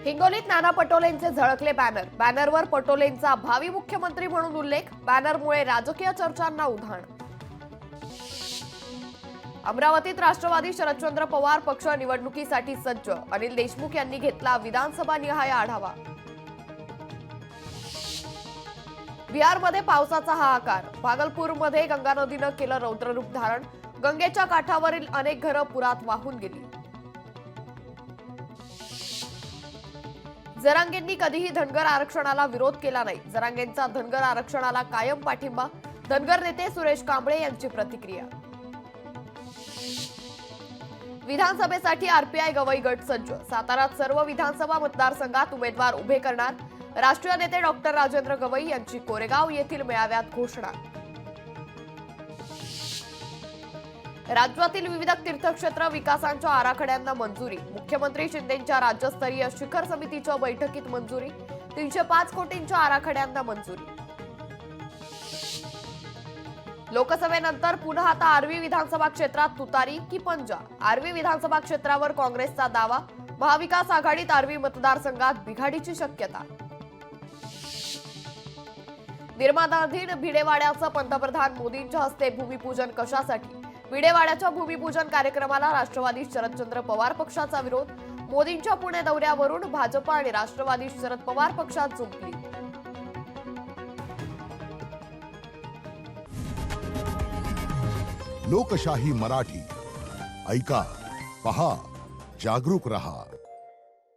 हिंगोलीत नाना पटोलेंचे झळकले बॅनर. बॅनरवर पटोलेंचा भावी मुख्यमंत्री म्हणून उल्लेख. बॅनरमुळे राजकीय चर्चांना उधाण. अमरावतीत राष्ट्रवादी शरदचंद्र पवार पक्ष निवडणुकीसाठी सज्ज. अनिल देशमुख यांनी घेतला विधानसभा निहाय आढावा. बिहारमध्ये पावसाचा हाहाकार. भागलपूरमध्ये गंगा नदीनं केलं रौद्ररूप धारण. गंगेच्या काठावरील अनेक घरं पुरात वाहून गेली. जरांगेंनी कधीही धनगर आरक्षणाला विरोध केला नाही. जरांगेंचा धनगर आरक्षणाला कायम पाठिंबा. धनगर नेते सुरेश कांबळे यांची प्रतिक्रिया. विधानसभेसाठी आरपीआय गवई गट सज्ज. साताऱ्यात सर्व विधानसभा मतदारसंघात उमेदवार उभे करणार. राष्ट्रीय नेते डॉक्टर राजेंद्र गवई यांची कोरेगाव येथील मेळाव्यात घोषणा. राज्यातील विविध तीर्थक्षेत्र विकासांच्या आराखड्यांना मंजुरी. मुख्यमंत्री शिंदेंच्या राज्यस्तरीय शिखर समितीच्या बैठकीत मंजुरी. 305 कोटींच्या आराखड्यांना मंजुरी. लोकसभेनंतर पुन्हा आता आर्वी विधानसभा क्षेत्रात तुतारी की पंजा. आर्वी विधानसभा क्षेत्रावर काँग्रेसचा दावा. महाविकास आघाडीत आर्वी मतदारसंघात बिघाडीची शक्यता. निर्माणाधीन भिडेवाड्याचं पंतप्रधान मोदींच्या हस्ते भूमिपूजन कशासाठी. भिडेवाड्याच्या भूमिपूजन कार्यक्रमाला राष्ट्रवादी शरदचंद्र पवार पक्षाचा विरोध. मोदींच्या पुणे दौऱ्यावरून भाजप आणि राष्ट्रवादी शरद पवार पक्षात जुंपली. लोकशाही मराठी ऐका, पहा, जागरूक रहा.